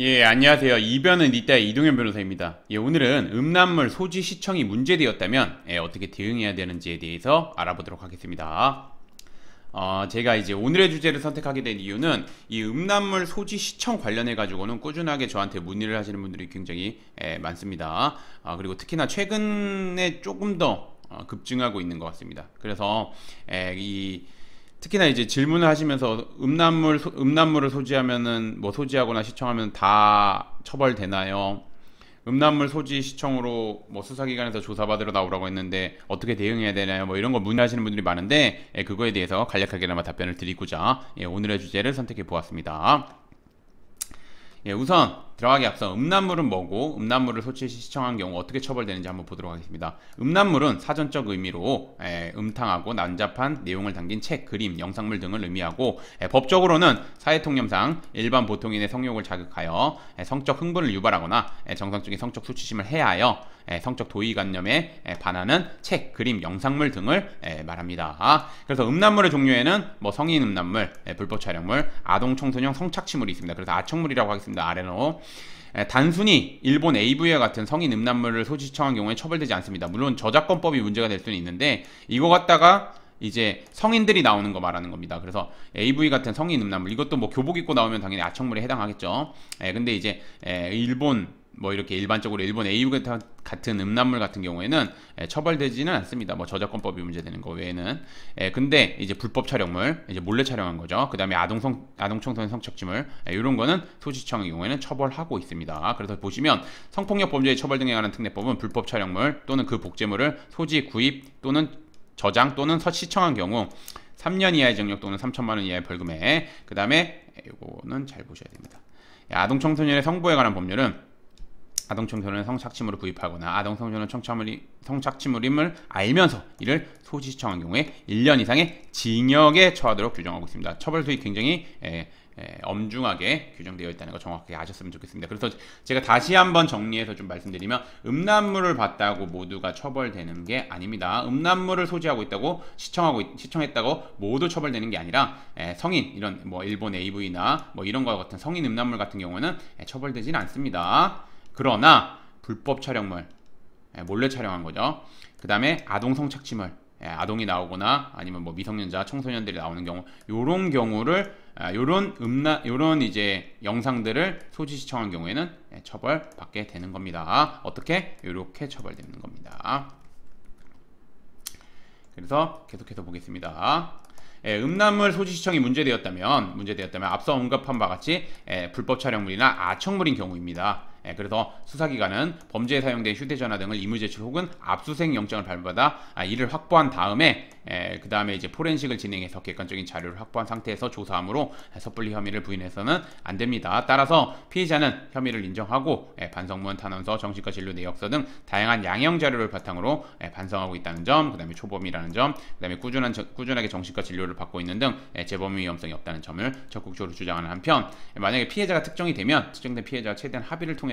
예, 안녕하세요. 이변은 이따의 이동현 변호사입니다. 예, 오늘은 음란물 소지 시청이 문제되었다면 어떻게 대응해야 되는지에 대해서 알아보도록 하겠습니다. 제가 이제 오늘의 주제를 선택하게 된 이유는 이 음란물 소지 시청 관련해 가지고는 꾸준하게 저한테 문의를 하시는 분들이 굉장히 많습니다. 그리고 특히나 최근에 조금 더 급증하고 있는 것 같습니다. 그래서 특히나 이제 질문을 하시면서 음란물을 소지하면은 뭐 소지하거나 시청하면 다 처벌되나요? 음란물 소지 시청으로 뭐 수사기관에서 조사받으러 나오라고 했는데 어떻게 대응해야 되나요? 뭐 이런 거 문의하시는 분들이 많은데 그거에 대해서 간략하게나마 답변을 드리고자 오늘의 주제를 선택해 보았습니다. 우선 들어가기 앞서 음란물은 뭐고 음란물을 소지 시청한 경우 어떻게 처벌되는지 한번 보도록 하겠습니다. 음란물은 사전적 의미로 음탕하고 난잡한 내용을 담긴 책, 그림, 영상물 등을 의미하고 법적으로는 사회통념상 일반 보통인의 성욕을 자극하여 성적 흥분을 유발하거나 정상적인 성적 수치심을 해하여 성적 도의관념에 반하는 책, 그림, 영상물 등을 말합니다. 그래서 음란물의 종류에는 뭐 성인 음란물, 불법 촬영물, 아동 청소년 성착취물이 있습니다. 그래서 아청물이라고 하겠습니다. 아래로 단순히 일본 AV와 같은 성인 음란물을 소지 시청한 경우에 처벌되지 않습니다. 물론 저작권법이 문제가 될 수는 있는데 이거 갖다가 이제 성인들이 나오는 거 말하는 겁니다. 그래서 AV 같은 성인 음란물 이것도 뭐 교복 입고 나오면 당연히 아청물에 해당하겠죠. 근데 이제 일본 뭐 이렇게 일반적으로 일본 AV 같은 음란물 같은 경우에는 처벌되지는 않습니다. 뭐 저작권법이 문제되는 거 외에는. 근데 이제 불법 촬영물, 이제 몰래 촬영한 거죠. 그 다음에 아동 청소년 성착취물 이런 거는 소지청의 경우에는 처벌하고 있습니다. 그래서 보시면 성폭력 범죄의 처벌 등에 관한 특례법은 불법 촬영물 또는 그 복제물을 소지, 구입 또는 저장 또는 시청한 경우 3년 이하의 징역 또는 3천만 원 이하의 벌금에, 그 다음에 이거는 잘 보셔야 됩니다. 아동 청소년의 성보에 관한 법률은 아동 청소년을 성착취물을 구입하거나 아동 청소년 성착취물임을 알면서 이를 소지 시청한 경우에 1년 이상의 징역에 처하도록 규정하고 있습니다. 처벌 수익 굉장히 엄중하게 규정되어 있다는 거 정확하게 아셨으면 좋겠습니다. 그래서 제가 다시 한번 정리해서 좀 말씀드리면 음란물을 봤다고 모두가 처벌되는 게 아닙니다. 음란물을 소지하고 있다고 시청했다고 모두 처벌되는 게 아니라 성인 이런 뭐 일본 AV나 뭐 이런 거 같은 성인 음란물 같은 경우는 처벌되지는 않습니다. 그러나 불법 촬영물, 몰래 촬영한 거죠. 그 다음에 아동 성착취물, 아동이 나오거나 아니면 뭐 미성년자, 청소년들이 나오는 경우, 요런 경우를 요런 이제 영상들을 소지 시청한 경우에는 처벌받게 되는 겁니다. 어떻게? 요렇게 처벌되는 겁니다. 그래서 계속해서 보겠습니다. 음란물 소지 시청이 문제되었다면 앞서 언급한 바와 같이 불법 촬영물이나 아청물인 경우입니다. 그래서 수사기관은 범죄에 사용된 휴대전화 등을 임의 제출 혹은 압수수색 영장을 발부받아 이를 확보한 다음에 그 다음에 이제 포렌식을 진행해서 객관적인 자료를 확보한 상태에서 조사함으로 섣불리 혐의를 부인해서는 안 됩니다. 따라서 피의자는 혐의를 인정하고 반성문, 탄원서, 정신과 진료 내역서 등 다양한 양형 자료를 바탕으로 반성하고 있다는 점, 그 다음에 초범이라는 점, 그 다음에 꾸준하게 정신과 진료를 받고 있는 등 재범 위험성이 없다는 점을 적극적으로 주장하는 한편, 만약에 피해자가 특정된 피해자가 최대한 합의를 통해서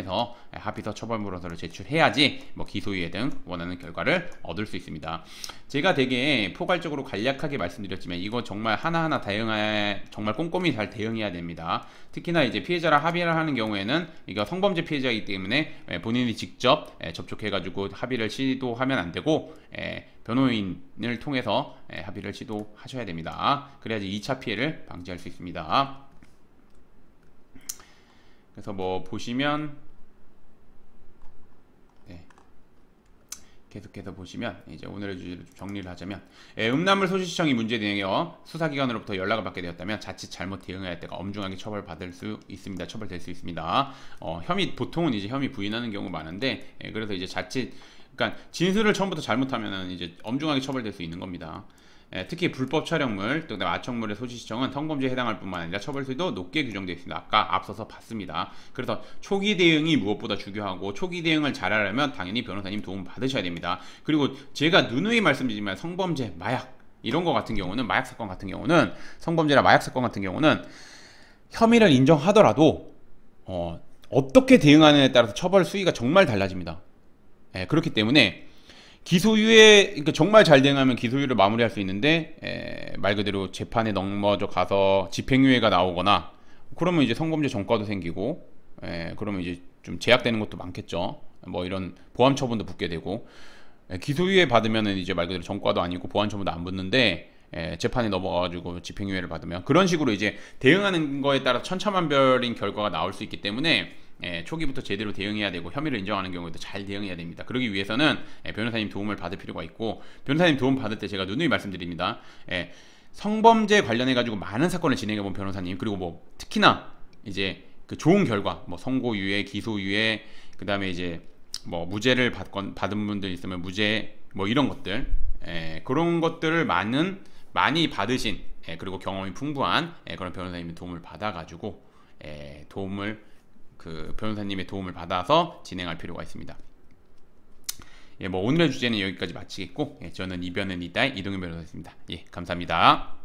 합의서 처벌물어서를 제출해야지 뭐 기소유예 등 원하는 결과를 얻을 수 있습니다. 제가 되게 포괄적으로 간략하게 말씀드렸지만 이거 정말 하나하나 정말 꼼꼼히 잘 대응해야 됩니다. 특히나 이제 피해자랑 합의를 하는 경우에는 이거 성범죄 피해자이기 때문에 본인이 직접 접촉해가지고 합의를 시도하면 안 되고 변호인을 통해서 합의를 시도하셔야 됩니다. 그래야지 2차 피해를 방지할 수 있습니다. 그래서 뭐 보시면 계속해서 보시면 이제 오늘의 주제를 정리를 하자면 음란물 소지 시청이 문제되어 수사기관으로부터 연락을 받게 되었다면 자칫 잘못 대응할 때가 엄중하게 처벌될 수 있습니다. 보통은 이제 혐의 부인하는 경우 많은데 그래서 이제 그러니까 진술을 처음부터 잘못하면은 이제 엄중하게 처벌될 수 있는 겁니다. 특히 불법 촬영물, 또 아청물의 소지 시청은 성범죄에 해당할 뿐만 아니라 처벌수위도 높게 규정되어 있습니다. 아까 앞서서 봤습니다. 그래서 초기 대응이 무엇보다 중요하고 초기 대응을 잘하려면 당연히 변호사님 도움 받으셔야 됩니다. 그리고 제가 누누이 말씀드리지만 성범죄, 마약 이런 거 같은 경우는 성범죄나 마약 사건 같은 경우는 혐의를 인정하더라도 어떻게 대응하느냐에 따라서 처벌 수위가 정말 달라집니다. 그렇기 때문에 기소유예, 그러니까 정말 잘 대응하면 기소유예를 마무리할 수 있는데 말 그대로 재판에 넘어져 가서 집행유예가 나오거나 그러면 이제 성범죄 전과도 생기고 그러면 이제 좀 제약되는 것도 많겠죠. 뭐 이런 보안 처분도 붙게 되고, 기소유예 받으면은 이제 말 그대로 전과도 아니고 보안 처분도 안 붙는데, 재판에 넘어가가지고 집행유예를 받으면 그런 식으로 이제 대응하는 거에 따라 천차만별인 결과가 나올 수 있기 때문에 초기부터 제대로 대응해야 되고, 혐의를 인정하는 경우에도 잘 대응해야 됩니다. 그러기 위해서는 변호사님 도움을 받을 필요가 있고, 변호사님 도움 받을 때 제가 누누이 말씀드립니다. 성범죄 관련해 가지고 많은 사건을 진행해 본 변호사님, 그리고 뭐 특히나 이제 그 좋은 결과, 뭐 선고유예, 기소유예, 그 다음에 이제 뭐 무죄를 받은 분들 있으면 무죄, 뭐 이런 것들, 그런 것들을 많이 받으신, 그리고 경험이 풍부한 그런 변호사님의 도움을 받아가지고 그 변호사님의 도움을 받아서 진행할 필요가 있습니다. 뭐 오늘의 주제는 여기까지 마치겠고, 저는 이변은 이따 이동현 변호사였습니다. 감사합니다.